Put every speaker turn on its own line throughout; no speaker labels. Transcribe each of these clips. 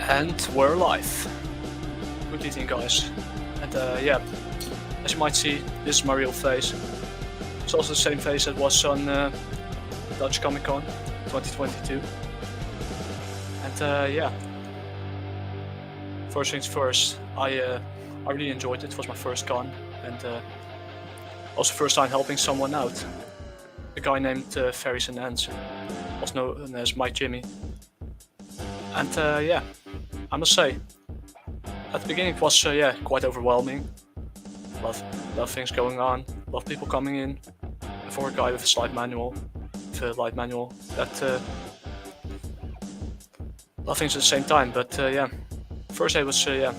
And we're live. Good evening, guys. And yeah, as you might see, this is my real face. It's also the same face that was on Dutch Comic Con 2022. And yeah, first things first, I really enjoyed it. It was my first con, and also first time helping someone out. A guy named Fairies and Ants, also known as Mike Jimmy. And yeah, I must say, at the beginning it was yeah, quite overwhelming. A lot of things going on, a lot of people coming in. And for a guy with a light manual, that a lot of things at the same time. But yeah, first day was yeah,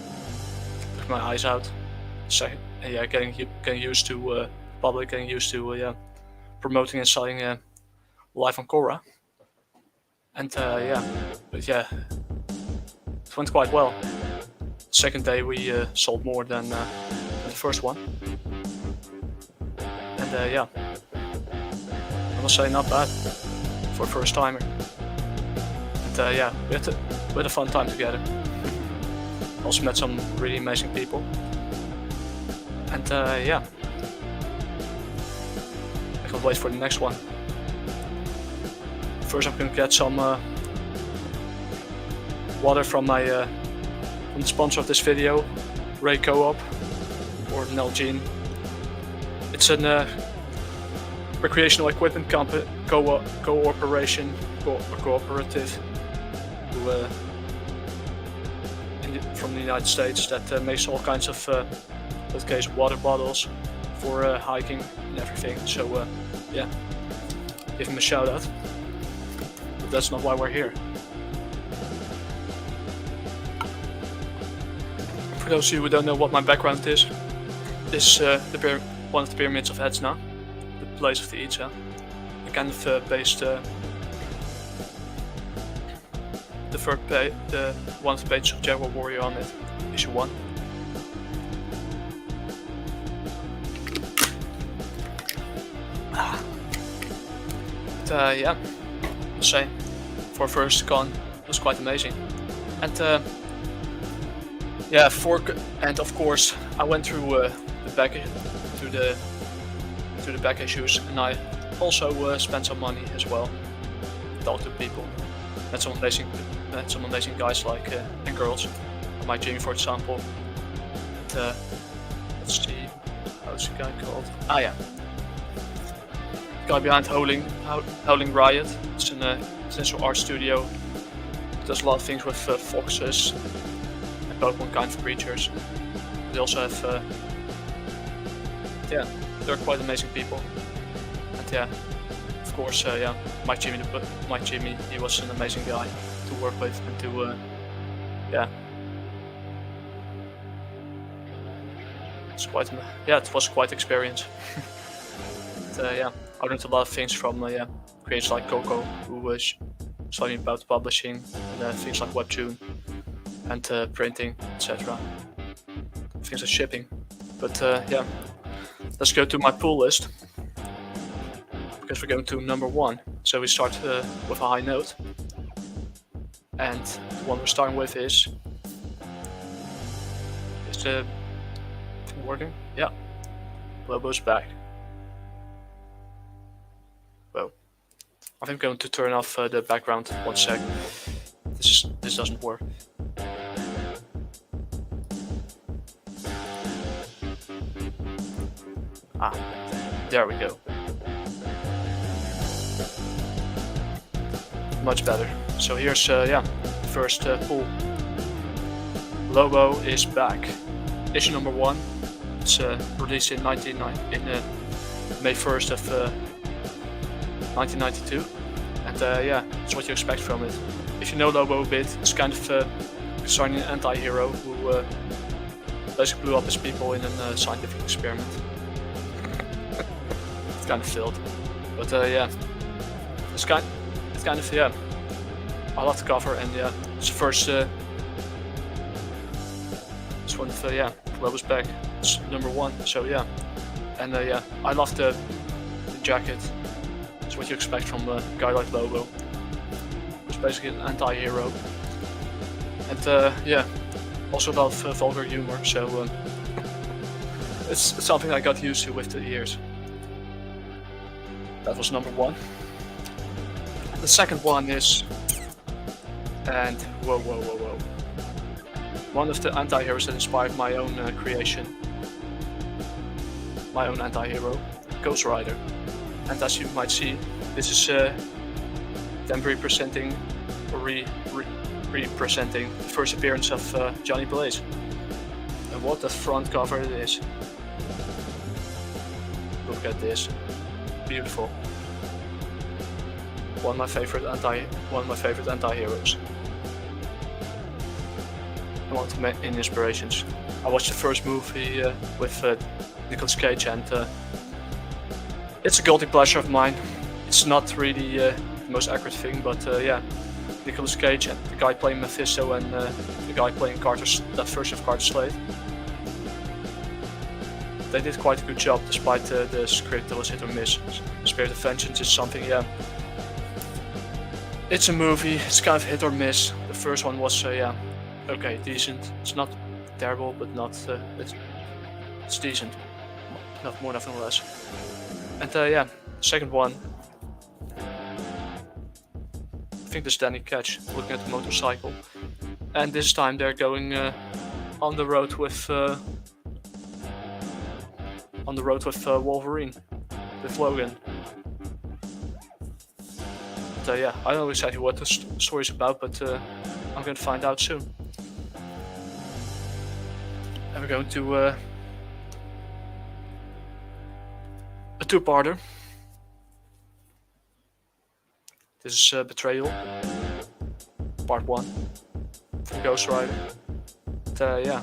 took my eyes out. Second, yeah, getting used to public, getting used to yeah, promoting and selling live on Quora. And yeah, but yeah, it went quite well. Second day we sold more than the first one. And yeah, I must say not bad for a first timer. And yeah, we had a fun time together. Also met some really amazing people. And yeah, I can't wait for the next one. First I'm gonna get some water from my from the sponsor of this video, Ray Co-op, or Nalgene. It's a recreational equipment cooperative who, from the United States that makes all kinds of, in that case, water bottles for hiking and everything. So yeah, give him a shout out. But that's not why we're here. For those of you who don't know what my background is, this is one of the pyramids of Etna, the place of the Itza. I kind of based one of the pages of Jaguar Warrior on it, issue 1. But yeah, I'll say, for first con, it was quite amazing. And yeah, and of course I went through the back issues, and I also spent some money as well. Talked to people, met some amazing guys like and girls, Mike Jimmy for example. And, let's see, how's the guy called? Ah yeah, the guy behind Howling Riot. It's an essential art studio. Does a lot of things with foxes. Pokemon kind of creatures. They also have, yeah, they're quite amazing people. And yeah, of course, yeah, Mike Jimmy, he was an amazing guy to work with and to, yeah, it was quite an experience. And, yeah, I learned a lot of things from yeah, creators like Coco, who was studying about publishing and things like Webtoon. And printing, etc. Things like shipping. But yeah, let's go to my pull list, because we're going to number 1. So we start with a high note, and the one we're starting with is the thing working? Yeah, Lobo's back. Well, I think I'm going to turn off the background. 1 sec. This doesn't work. Ah, there we go. Much better. So here's yeah, first pull. Lobo is back. Issue number 1. It's released in May 1st of 1992. And yeah, it's what you expect from it. If you know Lobo a bit, it's kind of concerning an anti-hero who basically blew up his people in a scientific experiment. It's kind of filled, but yeah, it's kind of yeah. I love the cover, and yeah, it's the first. It's one of yeah, Lobo's back. It's number 1, so yeah, and yeah, I love the jacket. It's what you expect from a guy like Lobo. It's basically an anti-hero. And yeah, also a lot of vulgar humor, so it's something I got used to with the years. That was number one. The second one is, and whoa, one of the anti-heroes that inspired my own creation, my own anti-hero, Ghost Rider. And as you might see, this is them representing representing the first appearance of Johnny Blaze. And what a front cover it is! Look at this, beautiful. One of my favorite anti-heroes. And one of my inspirations. I watched the first movie with Nicolas Cage, and it's a guilty pleasure of mine. It's not really the most accurate thing, but yeah, Nicolas Cage and the guy playing Mephisto and the guy playing that version of Carter Slade. They did quite a good job, despite the script that was hit or miss. Spirit of Vengeance is something, yeah. It's a movie, it's kind of hit or miss. The first one was, yeah, okay, decent. It's not terrible, but not, it's decent. Not more, nothing less. And yeah, second one. I think this is Danny Ketch, looking at the motorcycle. And this time they're going on the road with Wolverine, with Logan. But yeah, I don't know exactly what the story is about, but I'm going to find out soon. And we're going to a two-parter. This is Betrayal, part 1, from Ghost Rider. But yeah,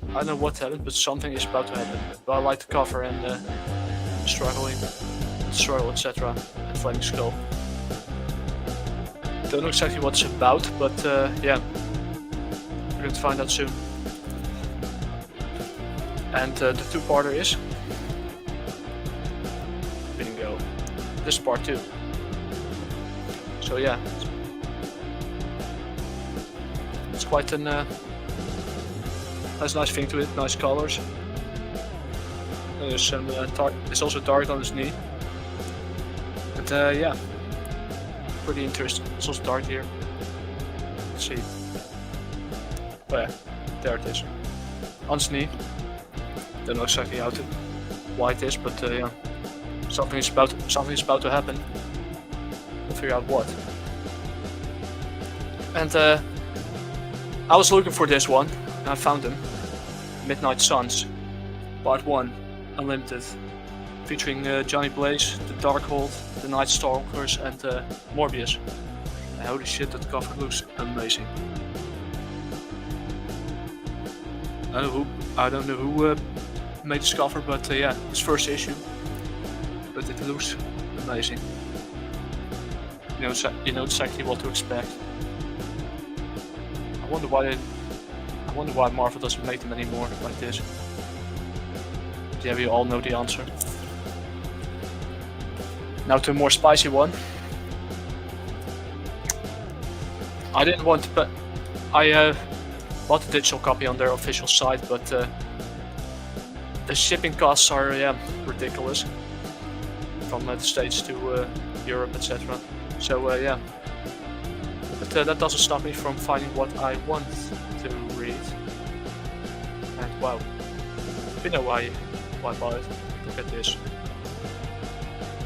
I don't know what happened, but something is about to happen. But I like the cover and struggle, etc. and Flaming Skull. Don't know exactly what it's about, but yeah, we're going to find out soon. And the two-parter is bingo. This is part 2. So yeah, it's quite an nice thing to it. Nice colors. There's some it's also dark on his knee. But yeah, pretty interesting. It's also dark here. Let's see. Oh yeah, there it is. On his knee. Don't know exactly why it is, but yeah, something is about to happen. We'll figure out what. And I was looking for this one, and I found him. Midnight Suns, Part 1, Unlimited, featuring Johnny Blaze, the Darkhold, the Night Stalkers, and Morbius. And holy shit, that cover looks amazing. I don't know who made this cover, but yeah, it's first issue. But it looks amazing. You know exactly what to expect. I wonder why Marvel doesn't make them anymore like this. But yeah, we all know the answer. Now to a more spicy one. I didn't want to, but I bought the digital copy on their official site, but the shipping costs are ridiculous from the States to Europe, etc. So yeah, but that doesn't stop me from finding what I want to read. And wow, you know why I bought it. Look at this.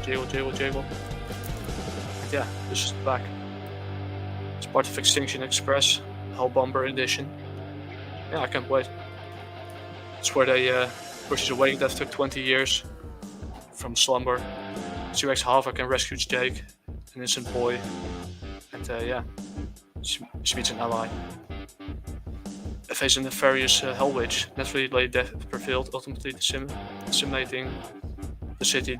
Jiggle. And yeah, this is the back. It's part of Extinction Express, Hellbomber edition. Yeah, I can't wait. It's where they pushes awake after 20 years from slumber. She wreaks havoc and rescues Jake, an innocent boy. And yeah, she meets an ally. They face a nefarious Hell Witch, naturally lay death prevailed, ultimately decimating the city,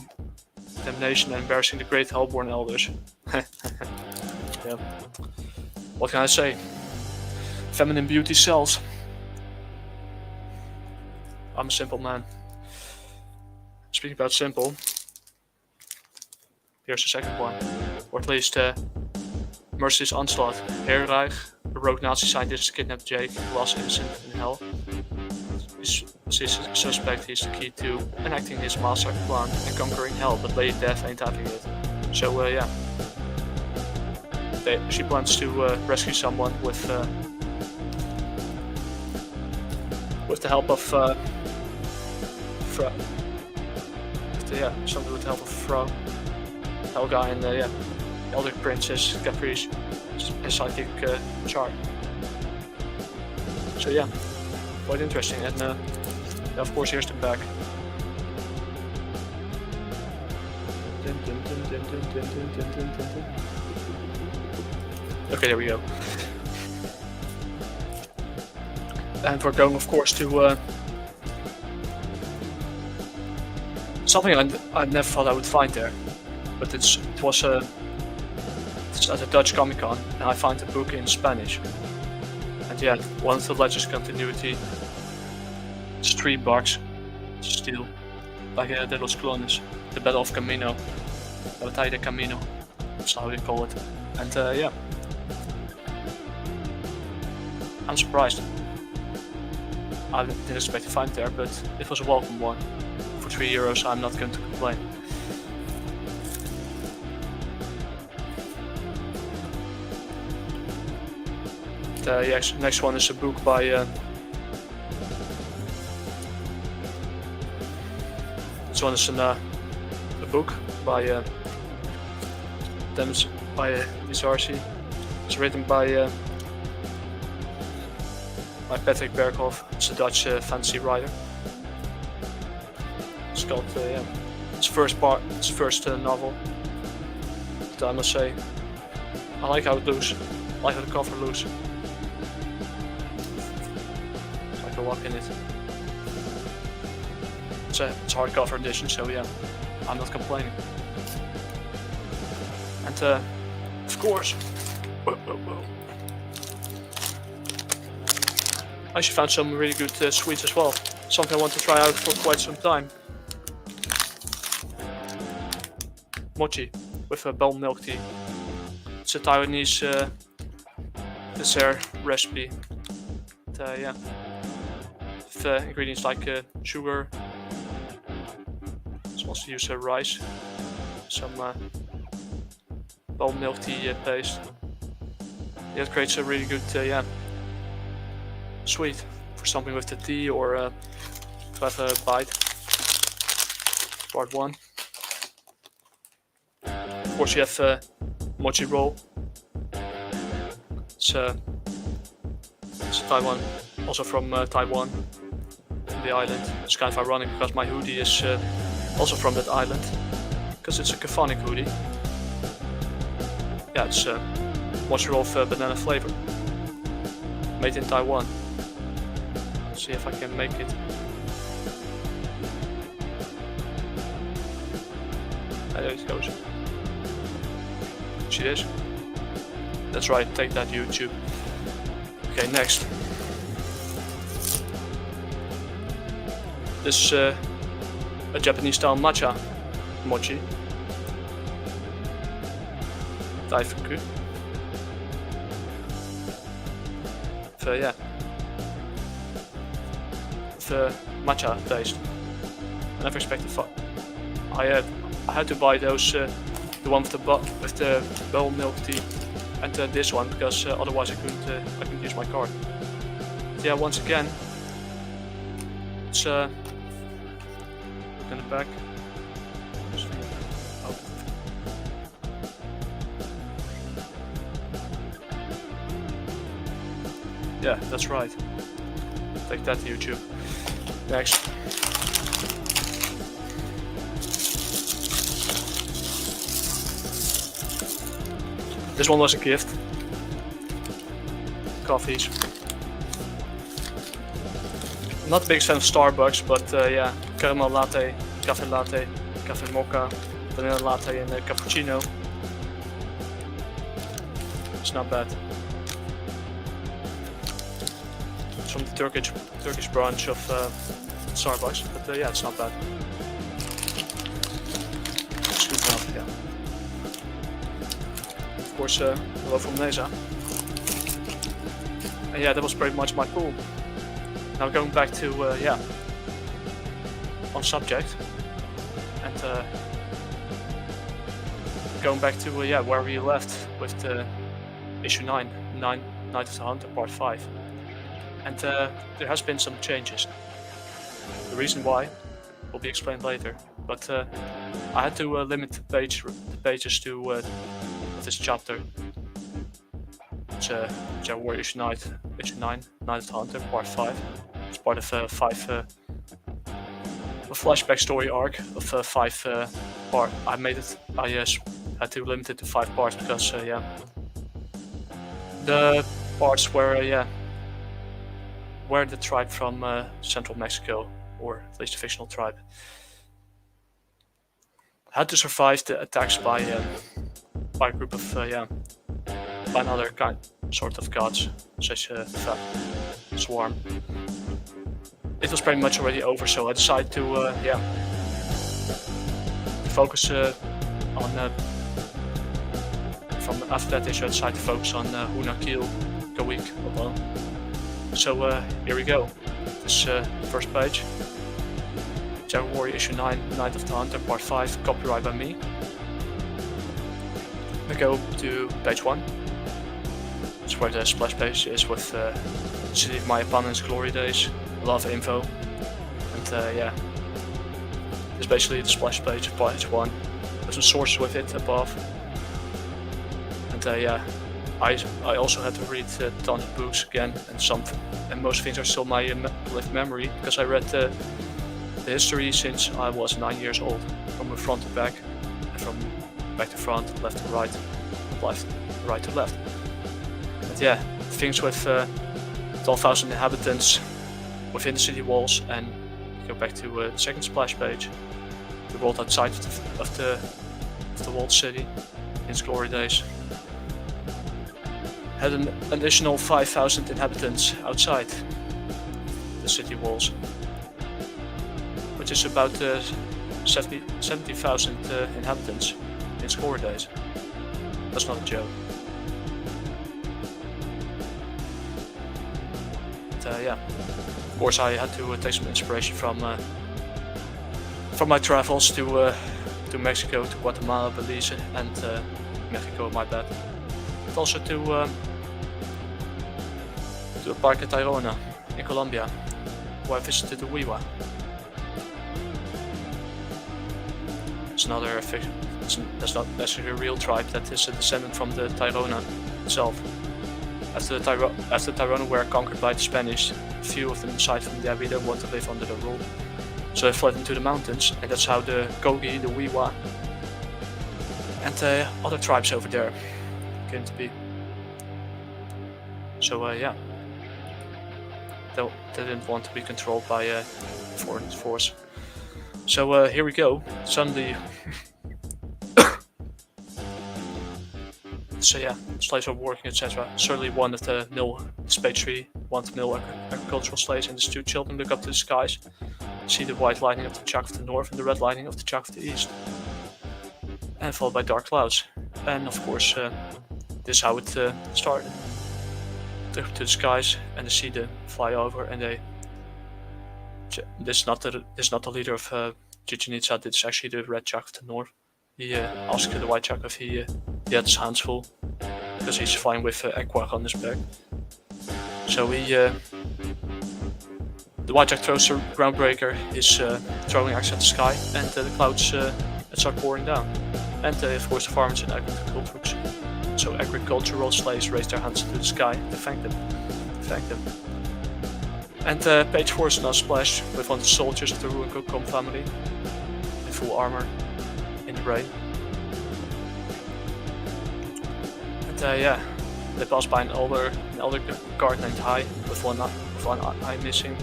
damnation and embarrassing the great Hellborn elders. Yeah. What can I say? Feminine beauty sells. I'm a simple man. Speaking about simple, here's the second one, or at least Merciless Onslaught. Herreich, a rogue Nazi scientist, kidnapped Jake, lost innocent in hell. His suspect is the key to enacting his master plan and conquering hell, but Lady Death ain't having it. So yeah. She plans to rescue someone with the help of Frau. Something with the help of Frau, Helga, and yeah, Elder Princess Caprice, and psychic Char. So yeah, quite interesting. And yeah, of course, here's the back. Okay, there we go. And we're going, of course, to something I never thought I would find there, but it was it's at a Dutch Comic Con, and I found a book in Spanish. And yeah, one of the Legends continuity. It's $3 to steal, like de los Clones, the Battle of Camino, la Batalla de Camino, that's how they call it. And yeah, I'm surprised. I didn't expect to find it there, but it was a welcome one. For €3, I'm not going to complain. The next one is a book by this one is a book by Dizarcy. It's written by Patrick Berghoff. It's a Dutch fantasy writer. It's called yeah, its first novel. But I must say, I like how it looks. I like how the cover looks. It's like a walk in it. It's a hardcover edition, so yeah, I'm not complaining. And of course, I actually found some really good sweets as well. Something I want to try out for quite some time. Mochi with a bone milk tea. It's a Taiwanese dessert recipe. And, yeah, with ingredients like sugar. It's also use rice, some bone milk tea paste. Yeah, it creates a really good yeah, sweet for something with the tea or to have a bite. Part 1. Of course, you have mochi roll. It's Taiwan, also from Taiwan, from the island. It's kind of ironic because my hoodie is also from that island, because it's a Caphonic hoodie. Yeah, it's mochi roll with banana flavor, made in Taiwan. Let's see if I can make it. There it goes. See this? That's right, take that, YouTube. Okay, next. This is a Japanese style matcha mochi. Taifuku. So yeah. The matcha taste. I never expected fun. I had to buy those, the one with the bone milk tea, and this one because otherwise I couldn't use my card. But yeah, once again, it's look in the back. Oh. Yeah, that's right. Take that, YouTube. Next. This one was a gift. Coffees. I'm not a big fan of Starbucks, but yeah, caramel latte, cafe mocha, vanilla latte, and cappuccino. It's not bad. It's from the Turkish branch of Starbucks, but yeah, it's not bad. It's good enough, yeah. course, hello from NASA. And yeah, that was pretty much my pool. Now going back to, yeah, on subject. And going back to, yeah, where we left with the issue 9, Night of the Hunter, part 5. And there has been some changes. The reason why will be explained later. But I had to limit the pages to this chapter. It's Warrior issue 9, Night of the Hunter, part 5. It's part of a flashback story arc of 5 part. I had to limit it to 5 parts because yeah, the parts where where the tribe from central Mexico, or at least a fictional tribe, had to survive the attacks by a group of by another sort of gods, such as Swarm. It was pretty much already over, so I decided to focus on. From after that issue, I decided to focus on Hunakil Gawik alone. So here we go. This first page. Jaguar Warrior issue 9, Night of the Hunter, part 5, copyright by me. We go to page 1. That's where the splash page is with the city of my opponent's glory days, a lot of info. And yeah, it's basically the splash page of page 1. There's some sources with it above. And yeah, I also had to read tons of books again, and most things are still my lived memory, because I read the history since I was 9 years old, from front to back, and from back to front, left to right, right to left. And yeah, things with 12,000 inhabitants within the city walls, and go back to the second splash page, the world outside of the walled city in its glory days. Had an additional 5,000 inhabitants outside the city walls, which is about 70,000 inhabitants in glory days. That's not a joke. But, yeah, of course I had to take some inspiration from my travels to Mexico, to Guatemala, Belize, and Mexico, my bad. But also to Parque Tayrona in Colombia, where I visited the Wiwa. It's another fiction. That's not necessarily a real tribe. That is a descendant from the Tayrona itself. After the Tayrona were conquered by the Spanish, few of them decided from there we don't want to live under their rule. So they fled into the mountains, and that's how the Kogi, the Wiwa, and other tribes over there came to be. So yeah, they didn't want to be controlled by a foreign force. So here we go. Suddenly, so yeah, slaves are working, etc. Certainly one of the page 3, one of the mill agricultural slaves and his 2 children look up to the skies, see the white lightning of the Chuck of the north and the red lightning of the Chuck of the east, and followed by dark clouds. And of course, this is how it started. Look up to the skies and they see them fly over, and they. This is not the leader of Chichen Itza. This is actually the red Chuck of the north. He asked the white Chuck if he had his hands full, because he's flying with Equag on his back. So the white Chuck throws a groundbreaker, his throwing axe at the sky, and the clouds start pouring down. And of course the farmers and agricultural slaves raise their hands to the sky to thank them. And page 4 is now splashed with one of the soldiers of the Ruin Kokom family in full armor in the rain. And yeah, they pass by an older guard named Hai with one eye missing.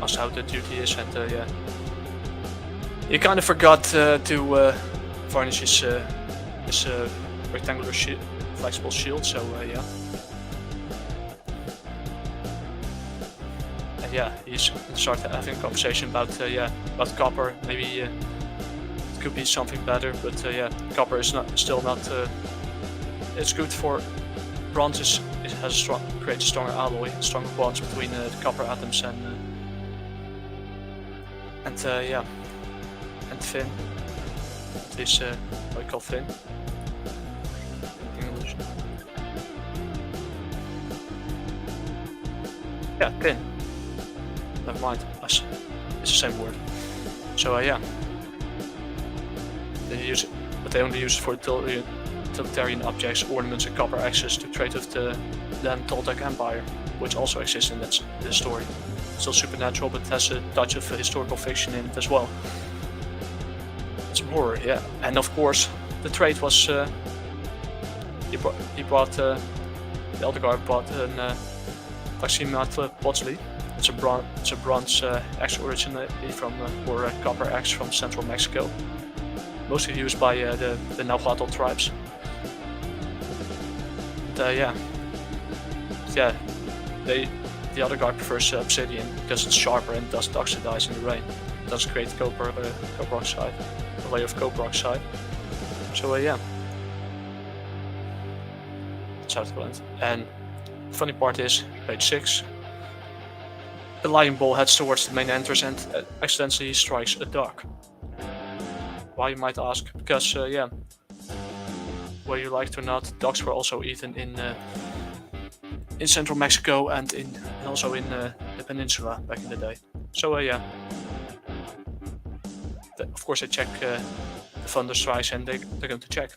That's how the duty is, and yeah, he kind of forgot to varnish his rectangular flexible shield. So yeah. And yeah, he's started having a conversation about copper. Maybe it could be something better, but yeah, copper is still not it's good for bronze. It has creates a stronger alloy, stronger bonds between the copper atoms and yeah, and thin. This what I call thin in English. Yeah, thin. Never mind. It's the same word. So yeah, they use it, but they only use it for utilitarian objects, ornaments, and copper axes to trade with the then Toltec Empire, which also exists in this story. It's still supernatural, but it has a touch of historical fiction in it as well. Some horror, yeah. And of course, the trade was he bought the elder guy bought an Taximat Botzley. It's a bronze axe originally from or a copper axe from central Mexico, mostly used by the Nahuatl tribes. And, the other guy prefers obsidian because it's sharper and doesn't oxidize in the rain. It doesn't create copper oxide, a layer of copper oxide. So yeah, that's how it went. And the funny part is, page 6, the lion bull heads towards the main entrance and accidentally strikes a dog. Why, you might ask? Because yeah, whether you like it or not, dogs were also eaten in central Mexico and also in the peninsula back in the day. So yeah, of course they check the thunder strikes and they're going to check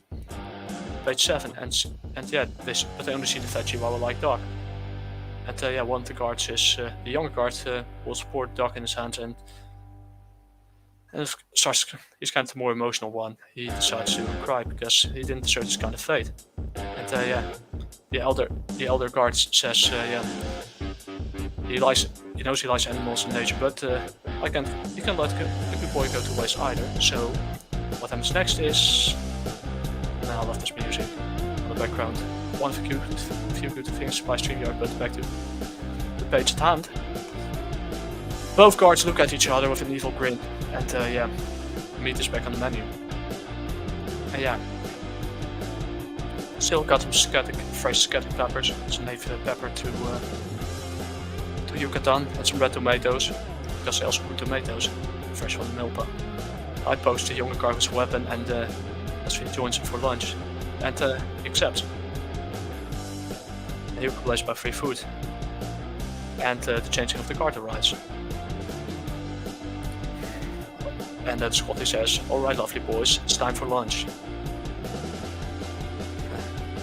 page 7 and yeah, but they only see the fat Chihuahua-like dog. And yeah, one of the guards is the younger guard will support the dog in his hands and he's kind of the more emotional one. He decides to cry because he didn't deserve this kind of fate. And yeah, the elder guard says yeah, he knows he likes animals and nature, but he can't let a good boy go to waste either. So what happens next is, and I love this music on the background. One of the few good things by StreamYard, but back to the page at hand. Both guards look at each other with an evil grin, and yeah, meat is back on the menu. And yeah, still got some fresh scattered peppers, some native pepper to Yucatan, and some red tomatoes, because they also put tomatoes, fresh from the milpa. I post the younger guard with a weapon, and he joins him for lunch, and he accepts. And he replaced by free food, and the changing of the guard arrives. And that's what he says. Alright, lovely boys, it's time for lunch.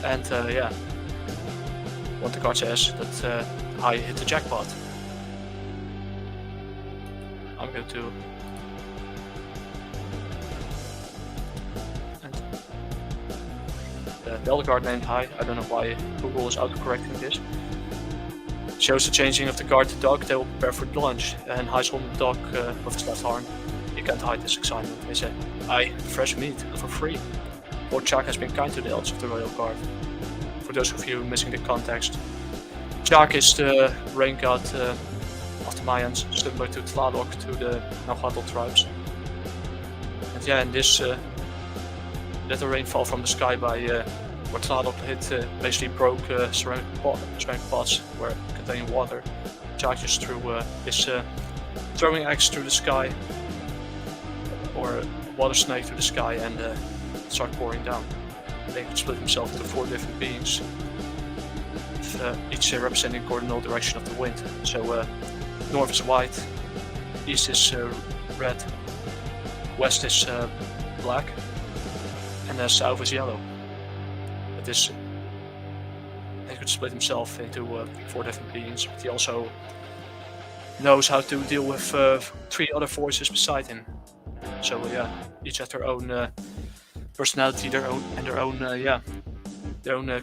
And yeah, what the guard says that I hit the jackpot. I'm going to. And the elder guard named Hi. I don't know why Google is autocorrecting this. Shows the changing of the guard to dog. They will prepare for lunch, and Hi's holding the dog with his left arm. He can't hide his excitement. He said, "Aye, fresh meat and for free." Lord Chak has been kind to the elders of the royal guard. For those of you missing the context, Chak is the rain god of the Mayans, similar to Tlaloc to the Nahuatl tribes. And yeah, in this, let the rain fall from the sky by where Tlaloc hit, basically broke ceramic pots where containing water. Chak just threw his throwing axe through the sky, or a water snake through the sky, and started pouring down. They could split himself into 4 different beings, each representing a cardinal direction of the wind. So north is white, east is red, west is black, and south is yellow. But this, he could split himself into 4 different beings, but he also knows how to deal with 3 other voices beside him. So yeah, each have their own personality, their own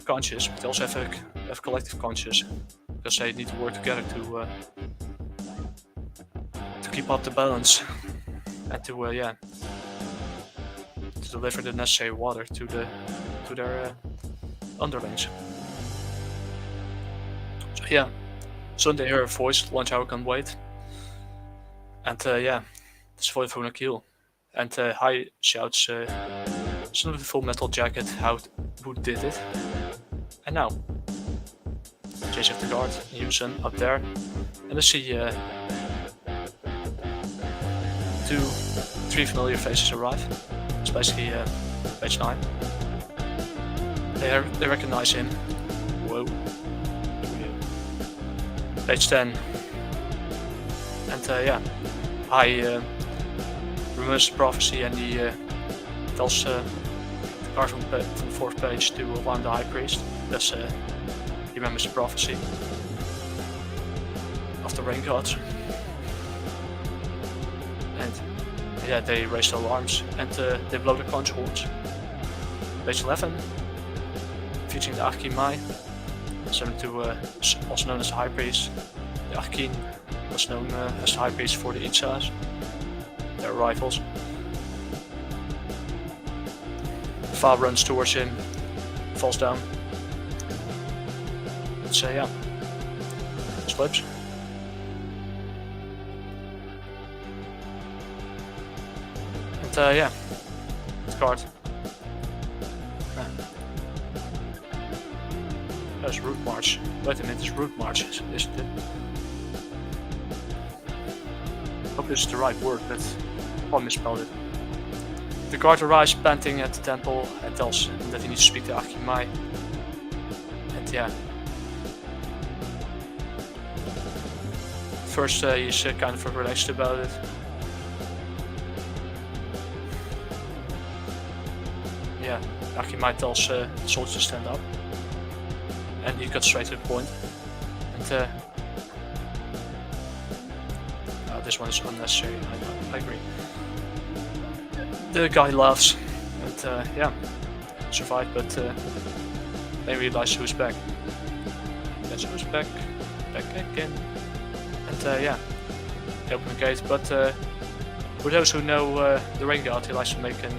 conscience, but they also have collective conscience, because they need to work together to keep up the balance and to deliver the necessary water to their underlings. So yeah, soon they hear a voice, lunch hour can't wait, and yeah, it's voice from Akil, and Hi shouts, it's not a full metal jacket, who did it? And now, change of the guard, Newson up there, and I see 3 familiar faces arrive. It's basically page 9. They recognize him. Whoa. Page 10. And yeah, I removes the prophecy, and he tells the guard from the 4th page to alarm the high priest, because he remembers the prophecy of the rain gods. And yeah, they raise the alarms, and they blow the conch horns. Page 11, featuring the Achimai, similar to also known as the high priest. The Achin was known as the high priest for the Itzas, their rivals. Fa runs towards him, falls down. Let's say, yeah, slips. And yeah, the card. That's Route March. Wait a minute, it's Route March, isn't it? I hope this is the right word, but I misspelled it. The guard arrives panting at the temple and tells him that he needs to speak to Achimai. And yeah. First he's kind of relaxed about it. Yeah, Achimai tells the soldiers to stand up. And he got straight to the point. And this one is unnecessary, I agree. The guy laughs, and yeah, survived, but they realize who's back. Guess who's back? Back again. And yeah, they open the gate, but for those who know the rain god, he likes to make an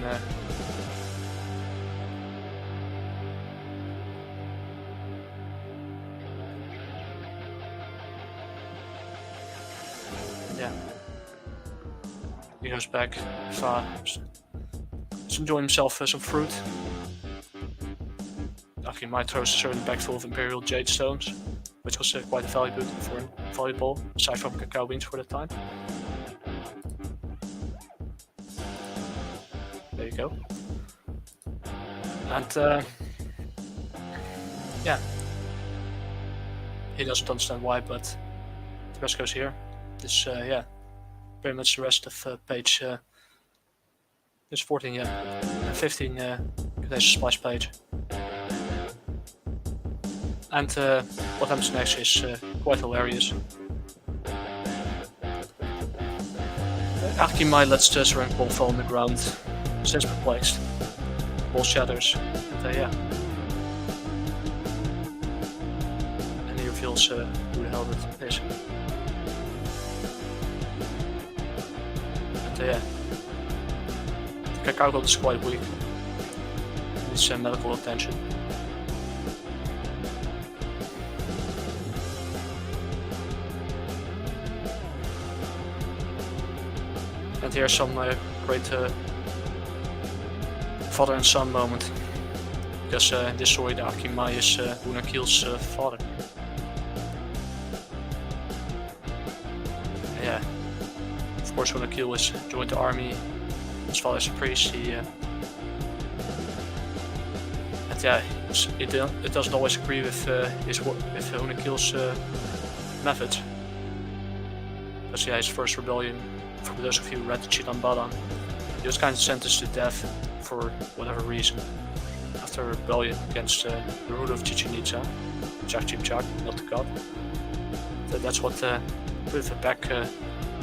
yeah. He goes back, he's enjoying himself some fruit. Achimai throws a certain bag full of Imperial Jade Stones, which was quite valuable, aside from cacao beans for the time. There you go. And yeah, he doesn't understand why, but the rest goes here. This yeah, very much the rest of page. There's 14, yeah, and 15 contains a splash page. And what happens next is quite hilarious. Achimai lets the ceramic ball fall on the ground, stands perplexed. The ball shatters, and yeah. And he reveals who the hell it is. And yeah. The cacao god is quite weak. He needs medical attention. And here's some great father and son moment. Because in this story, the Achimai is Unakil's father. Yeah, of course, Unakil is joined the army. His father's a priest. He and yeah, it doesn't always agree with Unakil's methods. Because yeah, his first rebellion. For those of you who read the Chitan Badan, he was kind of sentenced to death for whatever reason after a rebellion against the ruler of Chichen Itza, Chak, not the god. So that's what a bit of a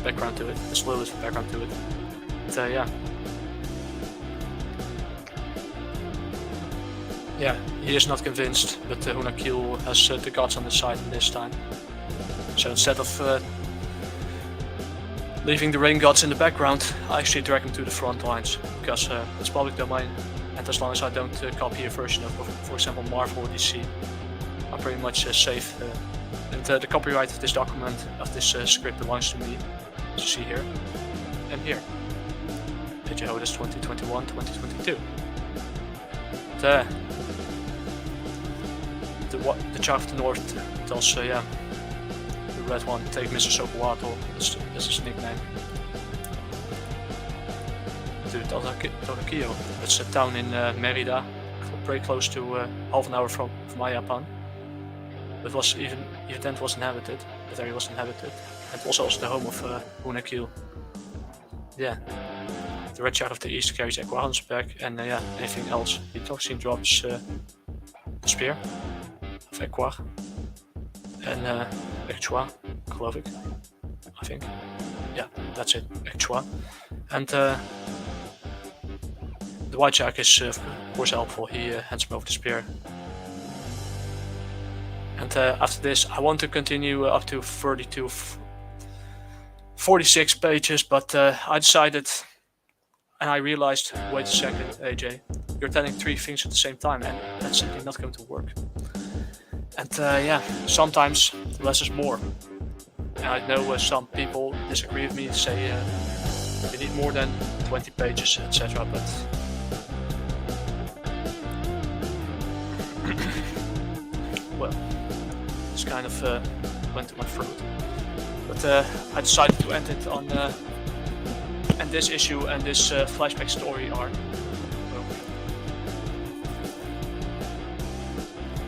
background to it. There's a little bit of a background to it. But, yeah. Yeah, he is not convinced, but Unakil has the gods on his side this time. So instead of leaving the rain gods in the background, I actually drag them to the front lines, because it's public domain, and as long as I don't copy a version of, for example, Marvel or DC, I'm pretty much safe. And the copyright of this document, of this script, belongs to me, as you see here, and here. Page Otis 2021-2022. the Char of the North tells, yeah, the red one, take Mr. Sokowato, that's his nickname. To Tokyo. It's a town in Merida, very close to half an hour from Japan. It was even then was inhabited. That area was inhabited, and also the home of Hunakil. Yeah, the Red Shark of the East carries Aqua on his back, and yeah, anything else. He Toxin drops the spear of Aqua and Ekchua, geloof ik. I think. Yeah, that's it, Ekchua. And the White Shark is of course helpful. He hands him over the spear. And after this, I want to continue up to 46 pages, but I decided, and I realized, wait a second, AJ, you're telling 3 things at the same time, and that's simply not going to work. And yeah, sometimes less is more. And I know some people disagree with me and say you need more than 20 pages, etc. But well, it's kind of went to my throat. But I decided to end it on and this issue and this flashback story arc.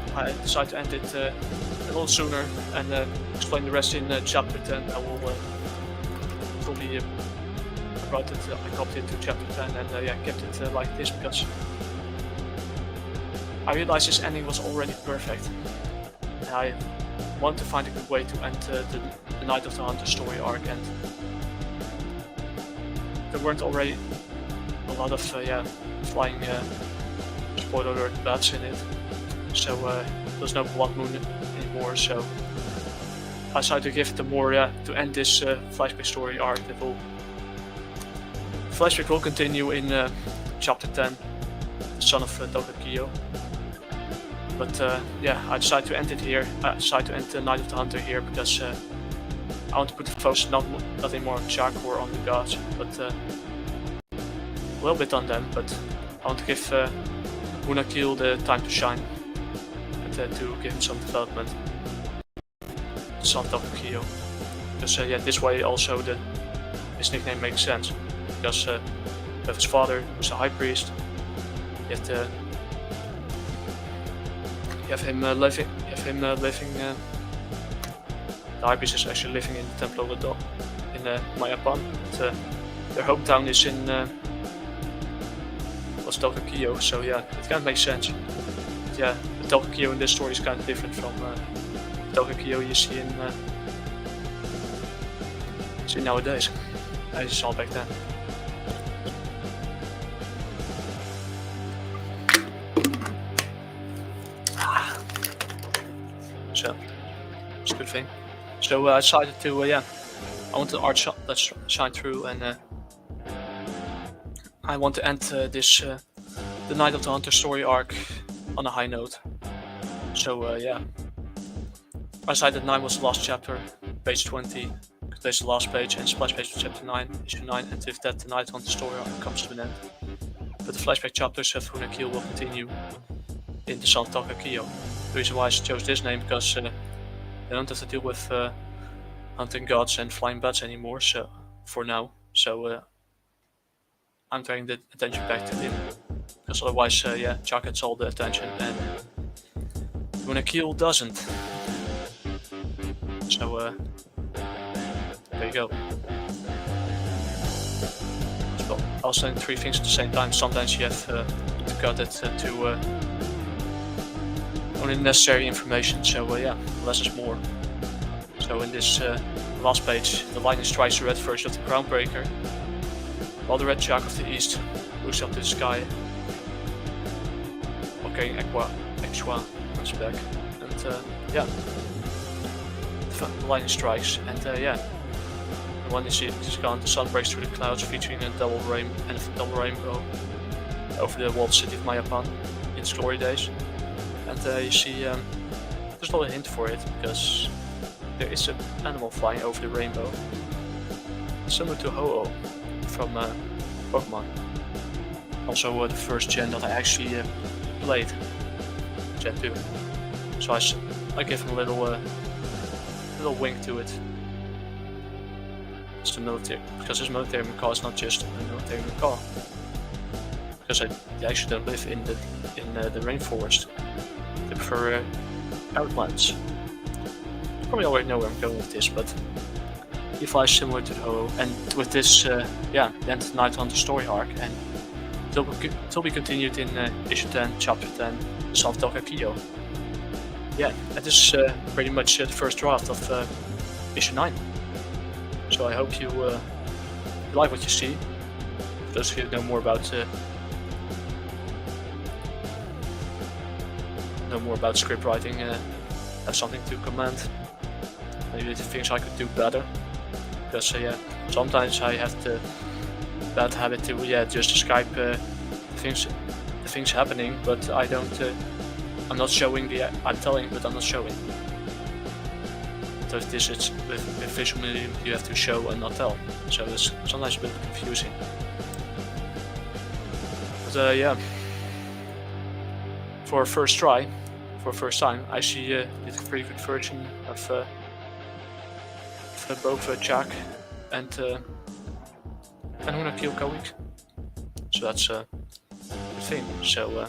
So I decided to end it a little sooner and explain the rest in chapter 10. I will probably write it, I copied it to chapter 10 and yeah, kept it like this because I realized this ending was already perfect. And I want to find a good way to end the Night of the Hunter story arc, and there weren't already a lot of yeah, flying spoiler alert bats in it, so there's no Blood Moon anymore, so I decided to give it more to end this flashback story arc. Flashback will continue in chapter 10, Son of Tokakiyo. But yeah, I decided to end it here. I decided to end the Night of the Hunter here because I want to put the focus nothing more on Shark or on the gods, but a little bit on them. But I want to give Hunakil the time to shine and to give him some development. Son of Tokakiyo. Because yeah, this way also his nickname makes sense. Because with his father, who's a high priest, you have him living. The high priest is actually living in the Temple of the Dog in Japan. Their hometown is in Tokakiyo, so yeah, it kind of makes sense. But yeah, the Tokakiyo in this story is kind of different from the Tokakiyo you see nowadays. I saw back then. So it's a good thing. So I decided to yeah, I want the art let's shine through, and I want to end this the Night of the Hunter story arc on a high note. So yeah, I decided 9 was the last chapter, page 20. Today's the last page, and splash page for chapter 9, issue 9, and with that the Night of the Hunter story arc comes to an end. But the flashback chapters of Hunakil will continue in the Son of Tokakiyo. The reason why I chose this name because they don't have to deal with hunting gods and flying bats anymore, so for now. So I'm turning the attention back to him, because otherwise yeah, Chuck gets all the attention and Hunakil doesn't. So there you go. So I was saying 3 things at the same time. Sometimes you have to cut it to only necessary information, so yeah, less is more. So in this last page, the lightning strikes the red version of the Groundbreaker, while the Red Shark of the East looks up to the sky, carrying Ekchua on his back, and yeah, the lightning strikes, and yeah, when you see it's gone, the sun breaks through the clouds, featuring a double rainbow over the walled city of Japan in its glory days. And you see, there's not a hint for it, because there is an animal flying over the rainbow, similar to Ho-Oh from Pokemon. Also the first gen that I actually played, Gen 2. So I give him a little wink to it. It's the military, because his military macaw is not just a military macaw. Because they actually don't live in the rainforest. They prefer outlands. You probably already know where I'm going with this, but he flies similar to the Ho-Oh, and with this, the end of the Night Hunter story arc, and it'll be continued in issue 10, chapter 10, the Son of Tokakio. Yeah, that is pretty much the first draft of issue 9. So I hope you like what you see. For those of you who know more about script writing, have something to comment. Maybe the things I could do better. Because sometimes I have the bad habit to just describe the things happening, but I don't. I'm not showing I'm telling, but I'm not showing. So this is with visual medium, you have to show and not tell. So it's sometimes a bit confusing. But for first try, for first time, I see did a pretty good version of both Jack and Huna Globalcomix. So that's a good thing. So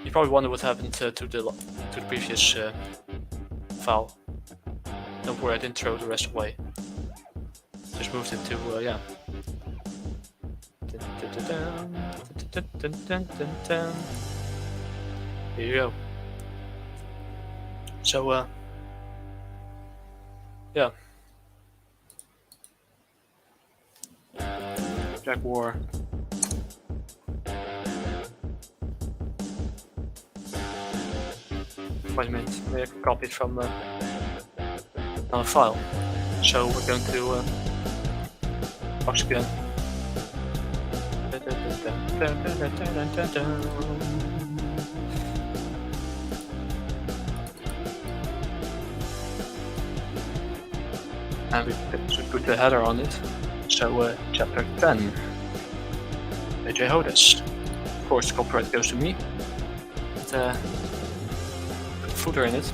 you probably wonder what happened to the previous file. Don't worry, I didn't throw the rest away. Just moved it to Here you go. So Jack War. Wait a minute, we have copied from another file. So we're going to box again. And we should put the header on it. So chapter 10. AJ Hodes. Of course, the copyright goes to me. But, put the footer in it.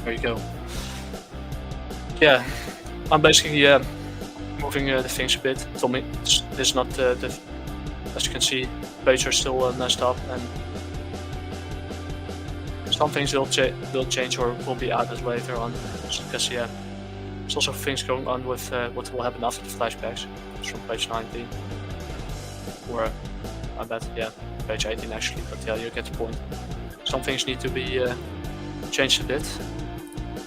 There you go. Yeah, I'm basically moving the things a bit. This is not the. As you can see, pages are still messed up, and some things will change or will be added later on. Because there's also things going on with what will happen after the flashbacks. It's from page 19, or I bet page 18 actually. But you get the point. Some things need to be changed a bit.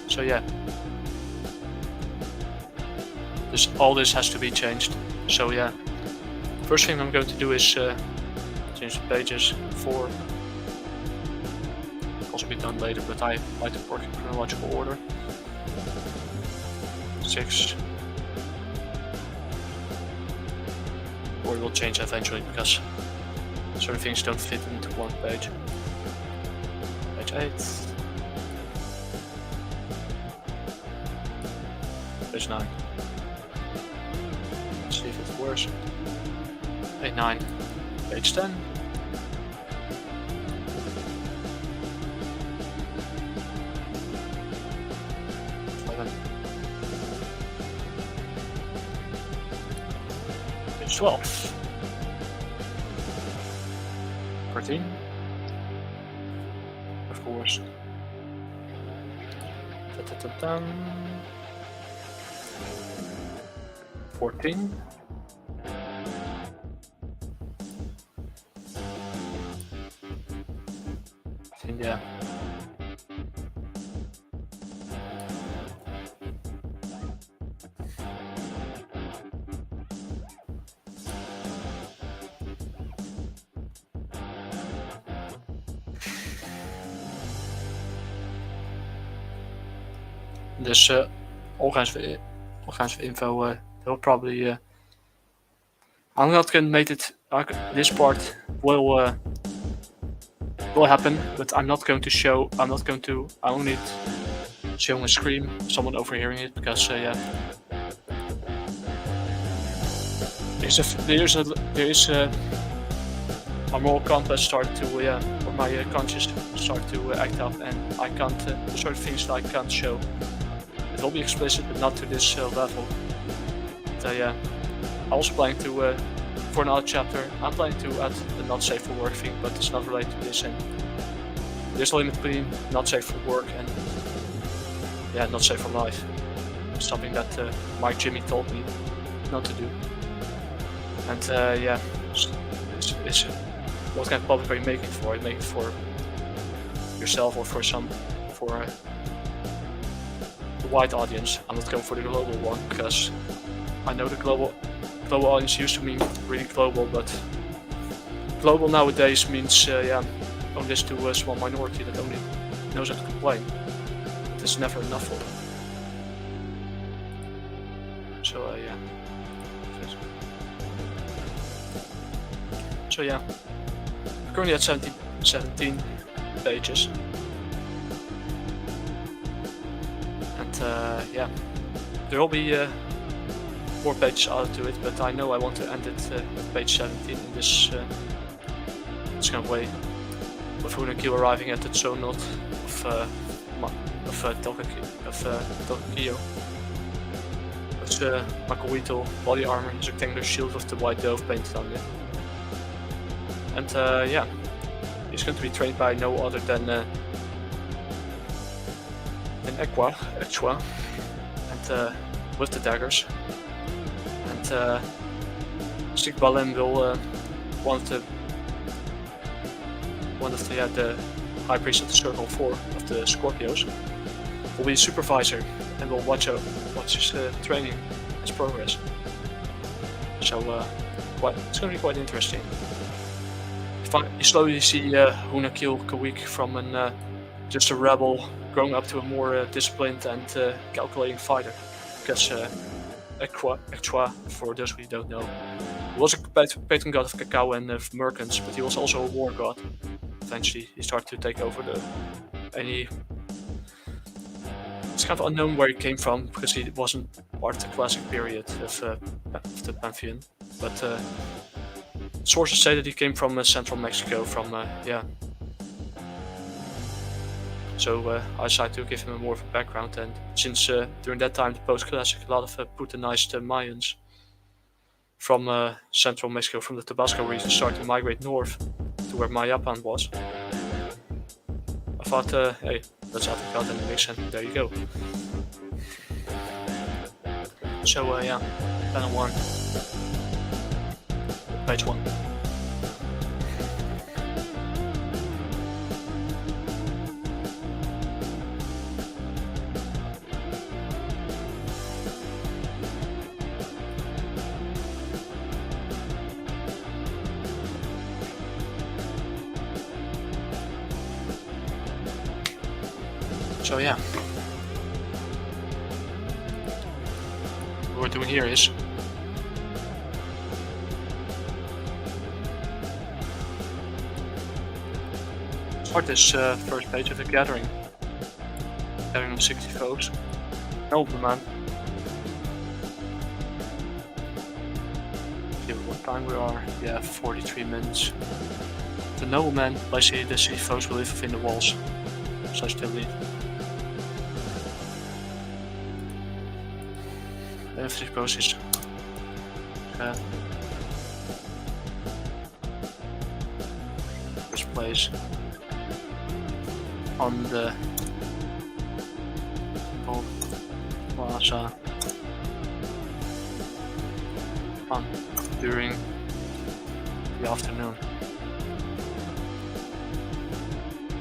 So all this has to be changed. So first thing I'm going to do is change the pages. 4. Also be done later, but I like to work in chronological order. 6. Order will change eventually because certain things don't fit into one page. Page 8. Page 9. Let's see if it's worse. Page 9. Page 10. Page 12. 13. Of course. 14. Yeah. Dus all kinds of info. They'll probably. I'm not gonna make it. This part will will happen, but I'm not going to show. I only show a scream, someone overhearing it, because yeah. My moral compass started to or my conscience started to act up, and I can't. There's certain things that I can't show. It will be explicit, but not to this level. But yeah, I also planning to for another chapter. I'm planning to add the not safe for work thing, but it's not related to this. And there's a limit between not safe for work and yeah, not safe for life. It's something that Mike Jimmy told me not to do. And yeah, it's what kind of public are you making it for? You make it for yourself or for the wide audience. I'm not going for the global one, because I know the global audience used to mean really global, but global nowadays means yeah, only listen to a small minority that only knows how to complain. It's never enough for them. So yeah. So yeah, I'm currently at 17 pages, and yeah, there will be more pages added to it, but I know I want to end it at page 17 in this kind of way, with Hunakil arriving at the zone node of Tokyo. It's Michael Wheatle, body armor, his rectangular shield with the white dove painted on it. And yeah, he's going to be trained by no other than Equa, and with the daggers. And Sigbalem will one of the high priest of the Circle 4 of the Scorpios will be a supervisor and will watch his training, his progress. So it's going to be quite interesting. You slowly see Hunakil Kawik from just a rebel growing up to a more disciplined and calculating fighter. Because Equa, for those who don't know, he was a patron god of cacao and of merchants, but he was also a war god. Eventually, he started to take over it's kind of unknown where he came from, because he wasn't part of the classic period of the Pantheon. But sources say that he came from central Mexico, yeah. So I decided to give him more of a background, and since during that time, the post-classic, a lot of Putinized Mayans from central Mexico, from the Tabasco region, started to migrate north to where Mayapan was. I thought, hey, let's add a god and it makes sense. There you go. So yeah, panel 1. Page 1. So yeah, what we're doing here is start this first page of the gathering of 60 folks. Nobleman. See what time we are. Yeah, 43 minutes. The nobleman, by saying the 60 folks will live within the walls, so I still leave. F3 process. First place on the plaza during the afternoon.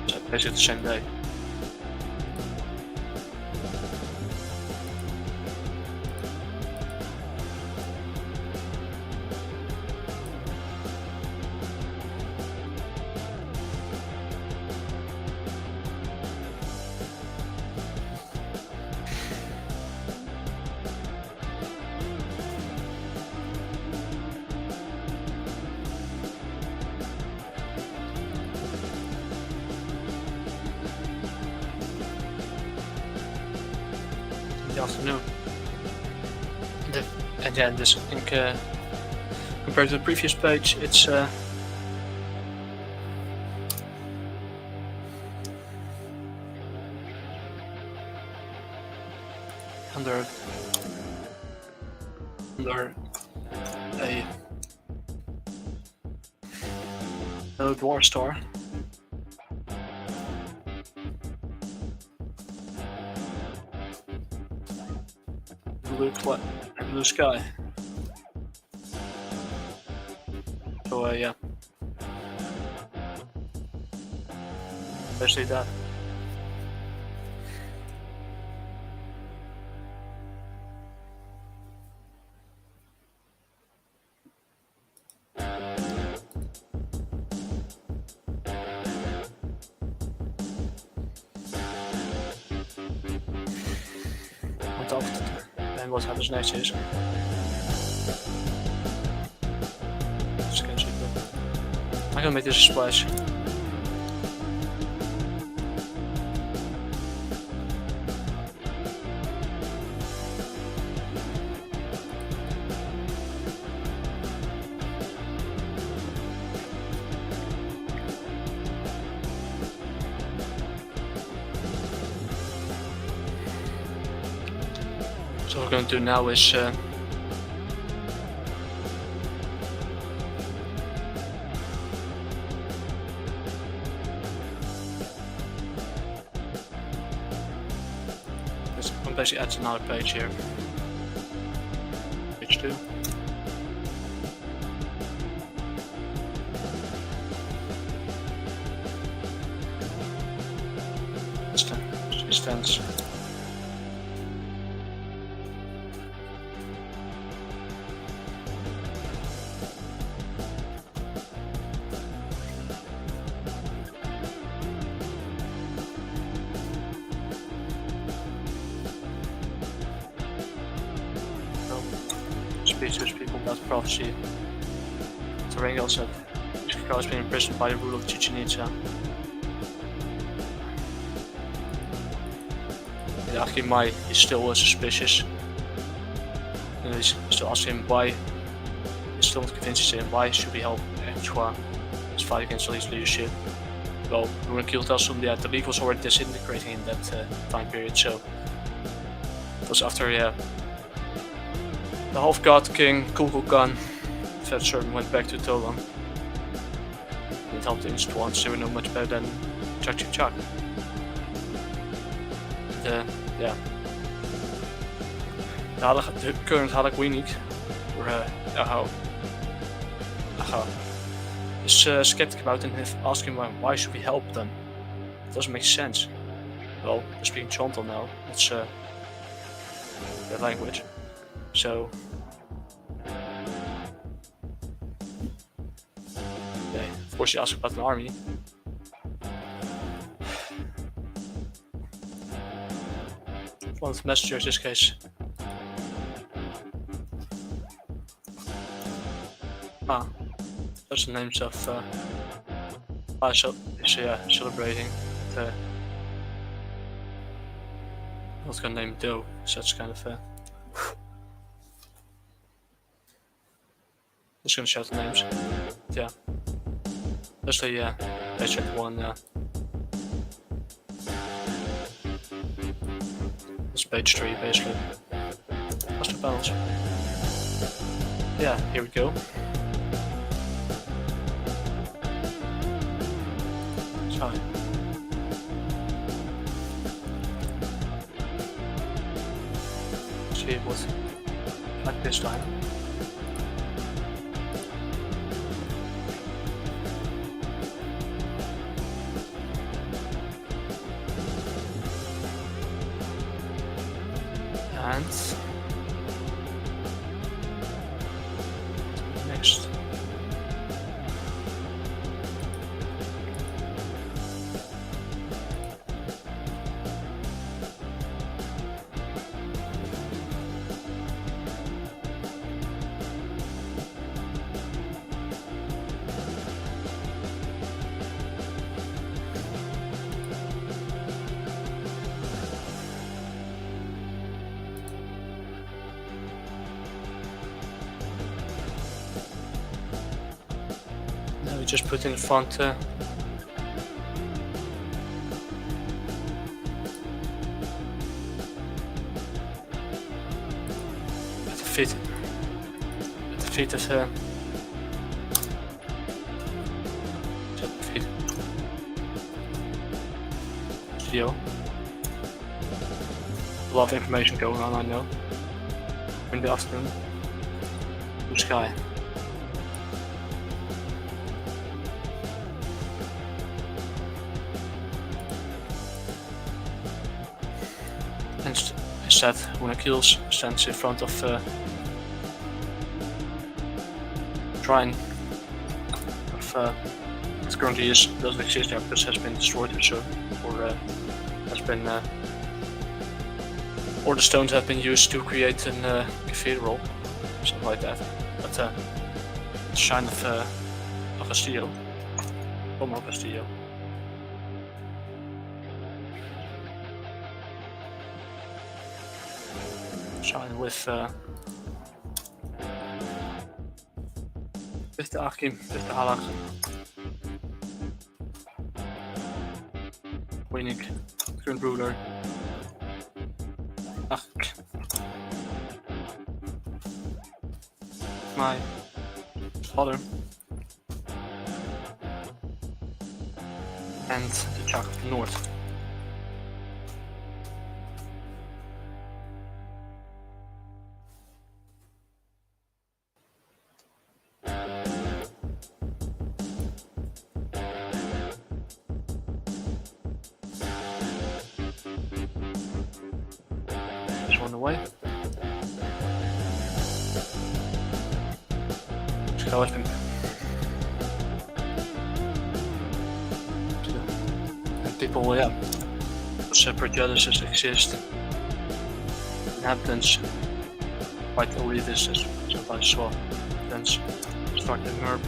So basically the same day. the afternoon. And yeah, this I think compared to the previous page, it's under a dwarf store. Blue sky. So yeah, especially that. En wat hebben ze netjes? Scan super. I can make this a splash. So what we're going to do now is I'm basically add another page here. Page 2. Distance. Speaks to people about prophecy. Terengel said, Chicago has been imprisoned by the rule of Chichen Itza. Yeah, actually, Mai is still suspicious. And he's still asking him why. He's still not convinced him why should we help Twat his fight against his leadership. Well, Runekiel tells him that the league was already disintegrating in that time period, so it was after the half-god king Kukulkan Vetserm went back to Tolan. It helped the Ancient Ones, they were no much better than Chak. Yeah. The current Halakwinic, or is skeptic about it and asking why should we help them? It doesn't make sense. Well, they're speaking Chontal now, that's their language. So okay, of course you ask about an army. One of the messengers in this case. That's the names of celebrating the what's gonna name Do, so that's kind of just gonna shout the names. Yeah. Especially page 1, That's page 3 basically. That's the balance. Yeah, here we go. Sorry. See what like this time. And next. we just put in the front at the feet of video. A lot of information going on, I know. In the afternoon. Blue sky. Instead, when kills stands in front of shrine of it currently doesn't exist there because it has been destroyed or so, or has been or the stones have been used to create a cathedral, something like that. But the shrine of Castillo, Como Castillo. Shrine with the Achim, with the Halach, Winnig, current ruler, Ach, my father, and the Chak of the North. Away. Skeleton. And people, yeah, separate jealousies exist. Inhabitants, quite elitist, sometimes as well. Inhabitants start to murmur.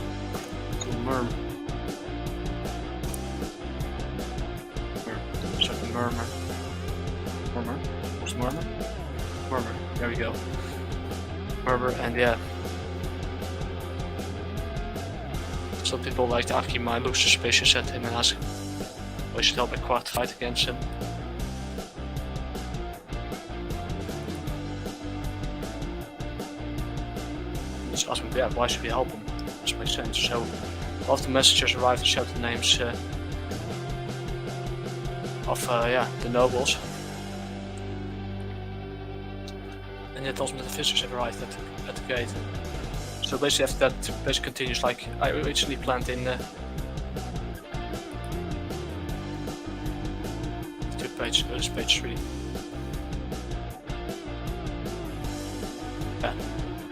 Start to murmur. What's murmur? Murmur, there we go. Murmur, and yeah. Some people like the Aki might look suspicious at him and ask why should help a Twat fight against him. Just ask him, yeah, why should we help him? This makes sense. So, after messengers arrive and shout the names of the nobles. And yet ultimately the visitors have arrived at the gate. So basically after that it basically continues like I originally planned in page 3. Yeah,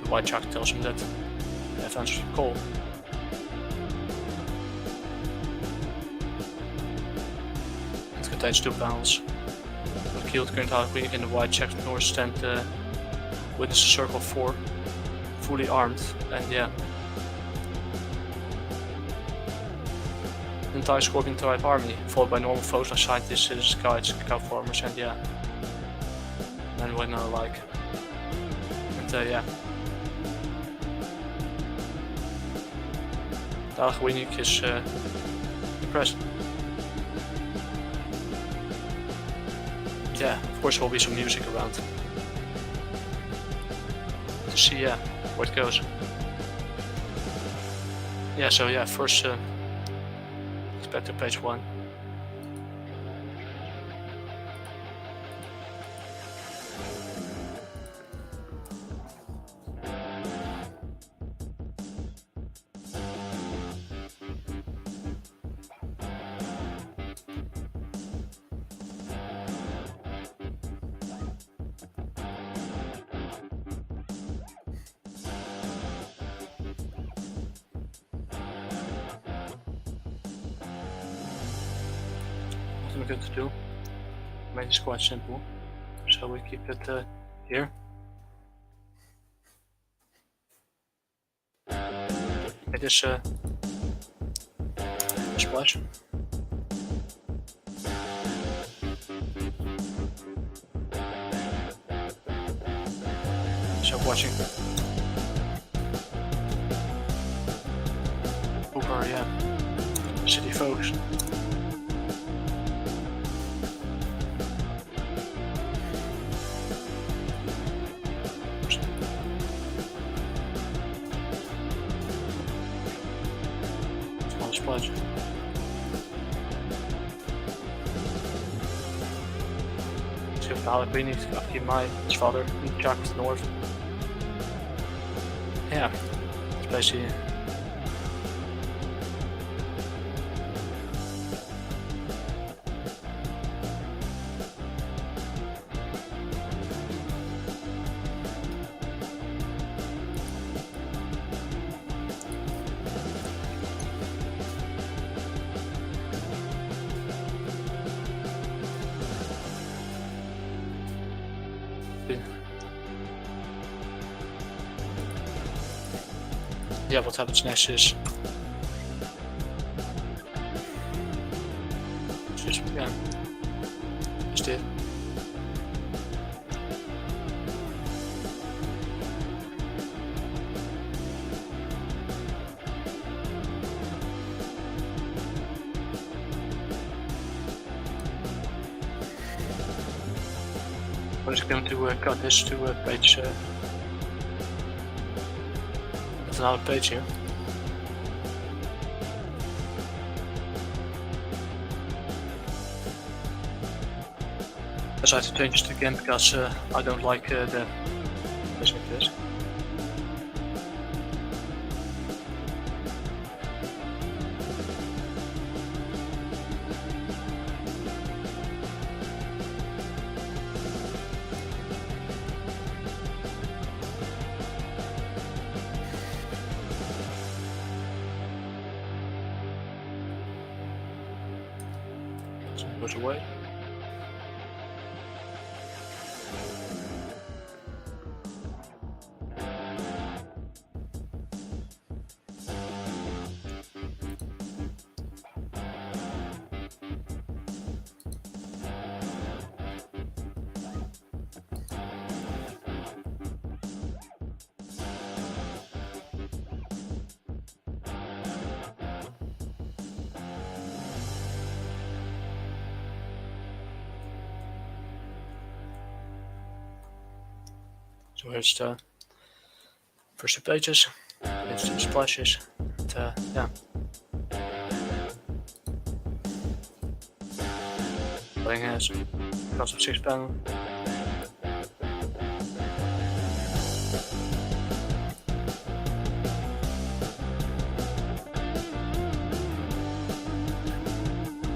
the white Chuck tells him that they have answered the call. It contains 2 panels. The killed current Hawk and the white Chuck north stand witness a circle of 4, fully armed, and yeah. The entire Scorpion type army, followed by normal foes like scientists, citizens, guides, cow farmers, and yeah. And women alike. And yeah. Dag Winnik is impressed. Yeah, of course there will be some music around. To see where it goes. Yeah, so yeah, first let's back to page 1. Nothing good to do. Made is quite simple, so we keep it here. It is splash. So watching. Over, yeah. folks. Small splash. See of dadelijk weet niet, achter je mij, his father, and Jack was north. Yeah, it's basically. Yeah, what happens next is just yeah, just it. I'm just going to cut this to page. That's another page here. I decided to change it again because I don't like the this like this. Goes away. So here's the first two pages, it's two splashes, and yeah. Playing has custom 6 panel.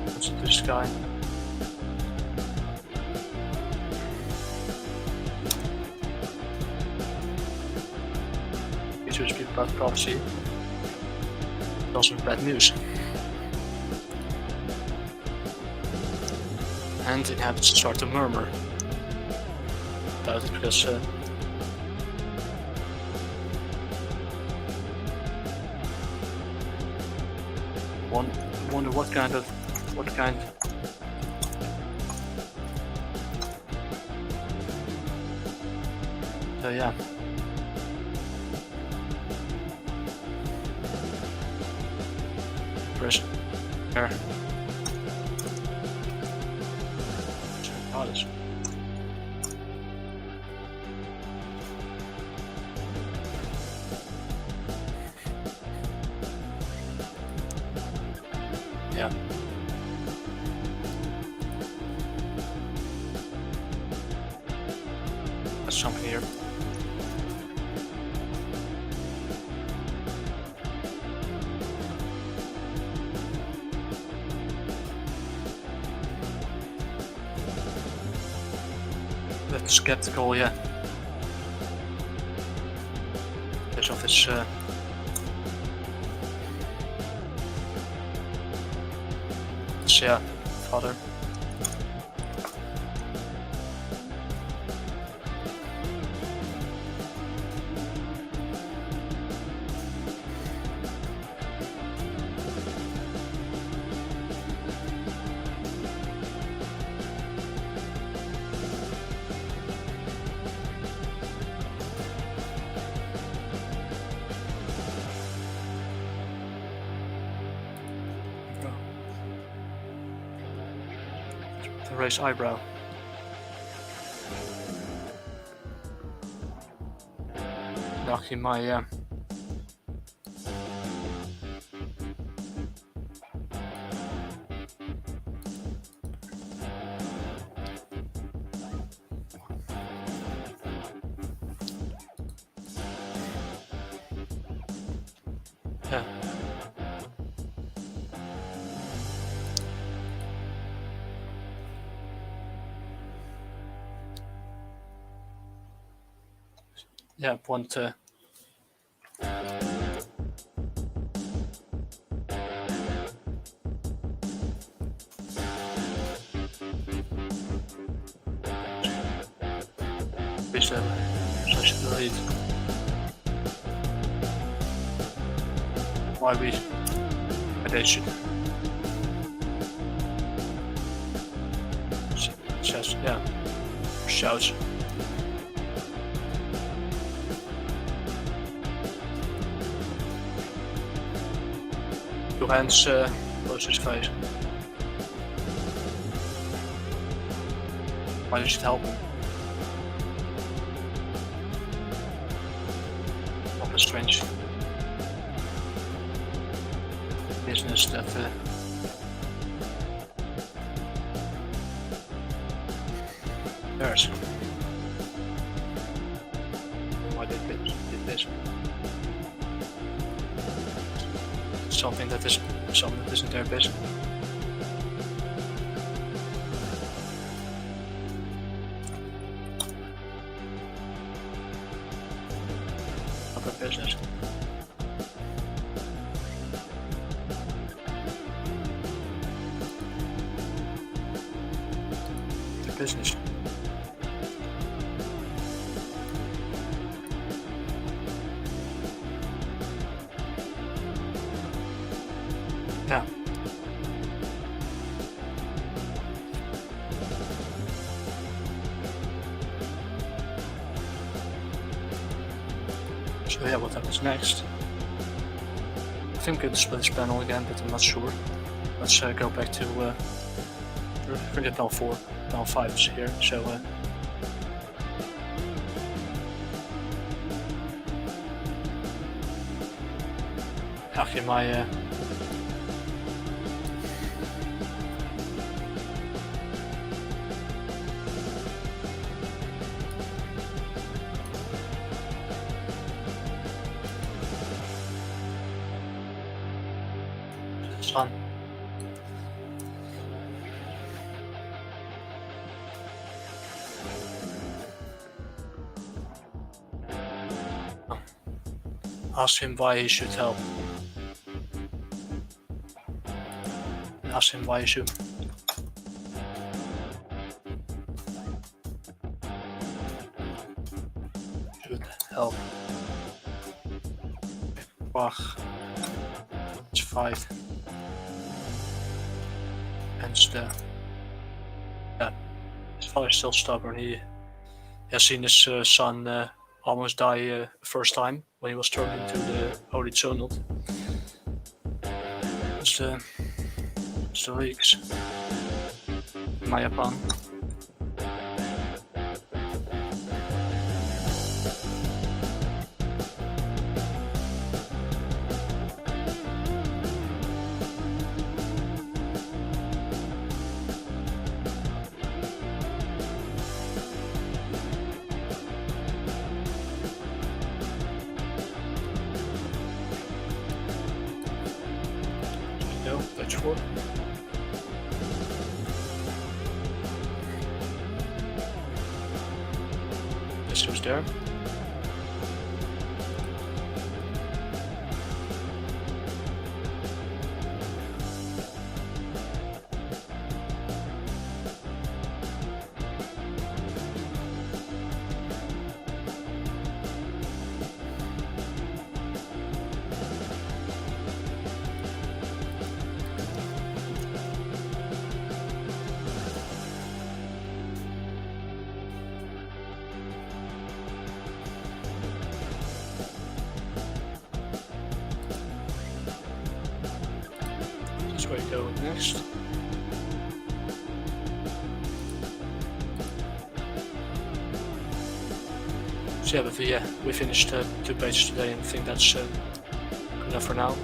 Let's into the sky. To speak about prophecy, but also bad news. And the inhabitants start to murmur about it because wonder what kind. So yeah. Press there. Honest. Yeah. That's something here. Bit skeptical, yeah. Because of his yeah, father. raised eyebrow. Lucky my yeah. Yeah, want to reach that such a delete. Why we they should says yeah shouts. Two hands close to his face. Why you should help him? What a strange business that there's. Why they did this? Something that isn't their business. Not their business. Their business. Yeah. So yeah, what happens next? I think it's split this panel again, but I'm not sure. Let's go back to forget panel 4. Panel 5 is here, so actually my sun. Oh. Ask him why he should help. Ask him why he should. Should help. Bach. It's 5. And yeah, his father's still stubborn. He has seen his son almost die first time when he was thrown into the Holy Zonot. It's the leaks. In my opinion. Page 4. This was there. Where to go next. So yeah, but we finished 2 pages today, and I think that's good enough for now.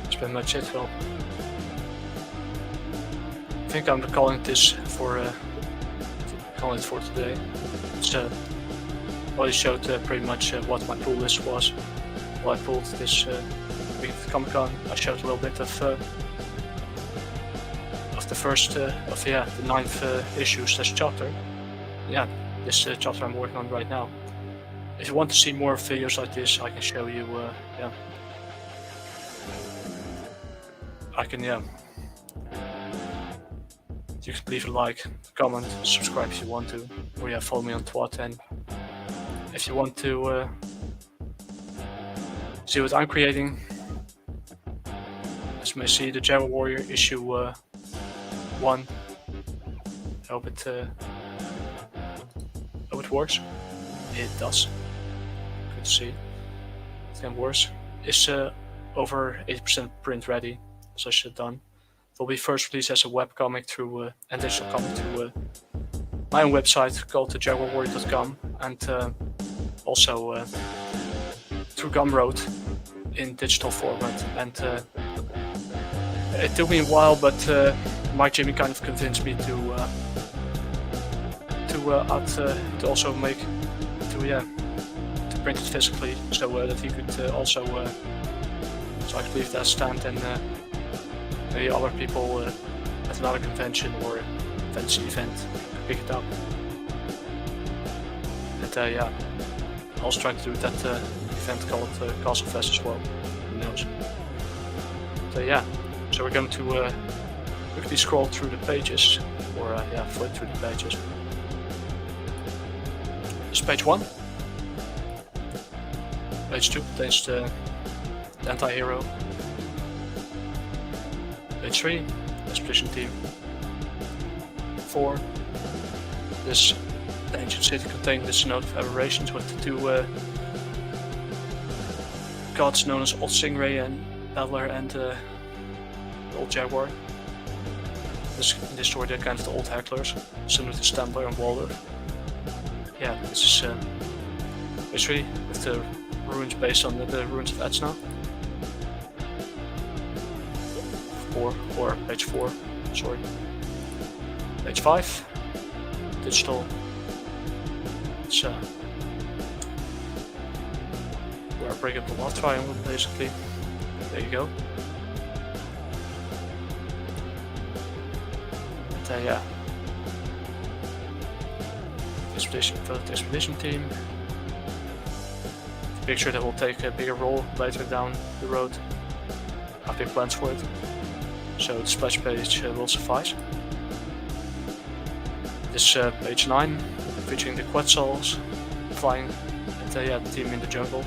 That's pretty much it, though. I think I'm calling this for today. It's already showed pretty much what my pull list was. Well, I pulled this week at Comic-Con. I showed a little bit of the first the 9th issue / chapter. Yeah, this chapter I'm working on right now. If you want to see more videos like this, I can show you. Yeah, I can. Yeah. You can leave a like, comment, subscribe if you want to, or yeah, follow me on Twat. And if you want to see what I'm creating, as you may see, the Jaguar Warrior issue 1. I hope it works. It does. Good to see. It's getting worse. It's over 80% print ready, so I should have done. It will be first released as a webcomic through and digital comic through my own website called jaguarwarrior.com, and also through Gumroad in digital format. And it took me a while, but Mike Jimmy kind of convinced me to also make to print it physically, so that he could also so I could leave that stand and maybe other people at another convention or fancy event could pick it up. And yeah, I also trying to do that event called Castle Fest as well. Who knows? So yeah, so we're going to quickly scroll through the pages, or yeah, flip through the pages. This is page 1. Page 2 contains the anti-hero. Page 3, Expedition Team. 4, this ancient city contains this note of aberrations with the 2 gods known as Old Stingray and Battler and Old Jaguar. In this story they're kind of the old hecklers, similar to Stambler and Walder. Yeah, this is page 3 with the ruins based on the ruins of Etna. Or page 4, sorry. Page 5, digital. It's where I break up the love triangle, basically. There you go. And yeah. Expedition team. The picture that will take a bigger role later down the road. I have big plans for it. So the splash page will suffice. This page 9, featuring the Quetzals flying, and yeah, the team in the jungle,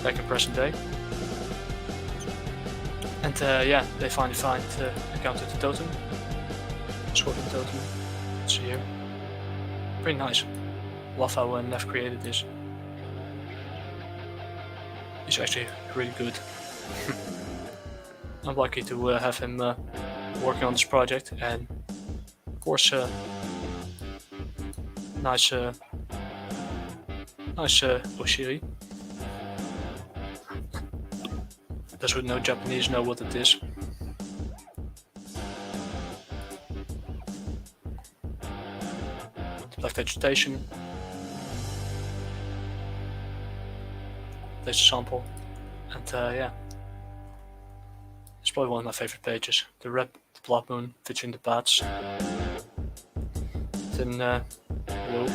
back in present day. And yeah, they finally encountered the totem, Scorpion totem. It's here. Pretty nice. Love how Nev created this. He's actually really good. I'm lucky to have him working on this project, and of course nice Oshiri. Those who know Japanese know what it is. Black vegetation. There's a sample, and yeah. It's probably one of my favorite pages. The blood moon featuring the bats. Then blue.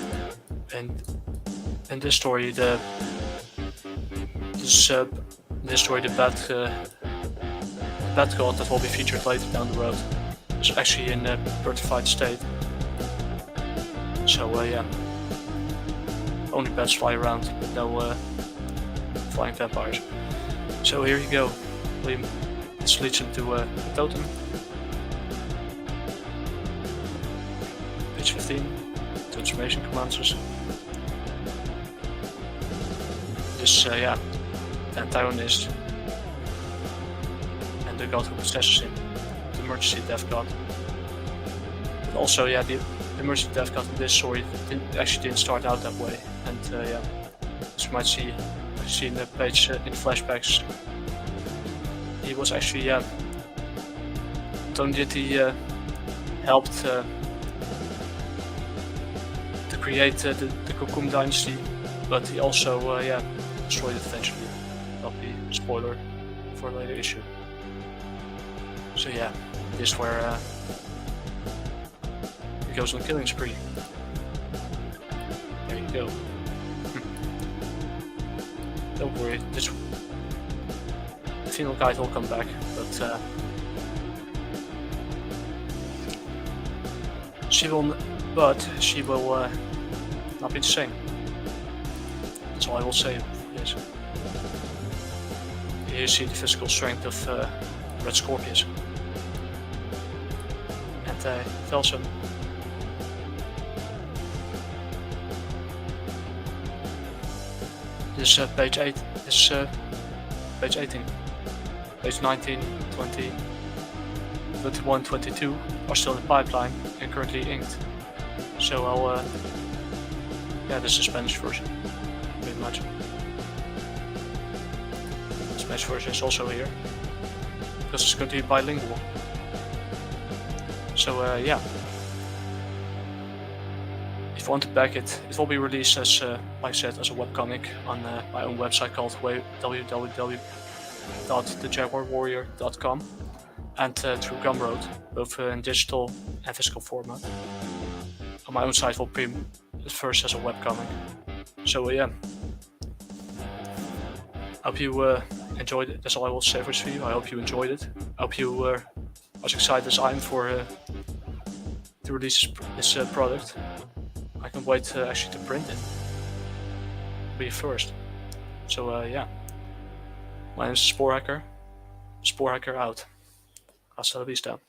And in this story, the bat god that will be featured later down the road is actually in a petrified state. So yeah, only bats fly around, but no flying vampires. So here you go, Liam. This leads him to a totem. Page 15, transformation commands. This, the antagonist and the god who possesses him, the emergency death god. But also, the emergency death god in this story didn't start out that way, and as you might see in the page in flashbacks, he was actually not only did he helped to create the Cocoon Dynasty, but he also destroyed it eventually. That'll be a spoiler for a later issue. So this is where he goes on a killing spree. There you go. Don't worry, the female guide will come back, but she will not be the same. That's all I will say for this. Here you see the physical strength of Red Scorpius. And tells him. This page 8. This page 18. Page 19, 20, 21, 22 are still in the pipeline and currently inked. So I'll this is the Spanish version, pretty much. The Spanish version is also here, because it's going to be bilingual. So if you want to back it, it will be released as, like I said, as a webcomic on my own website called www.thejaguarwarrior.com and through Gumroad, both in digital and physical format. On my own site will be first as a webcomic. So hope you enjoyed it. That's all I will say for this video. I hope you enjoyed it. I hope you were as excited as I am to release this product. I can't wait actually to print it. Be first. So my name is Sporehacker. Sporehacker out. Hasta la vista.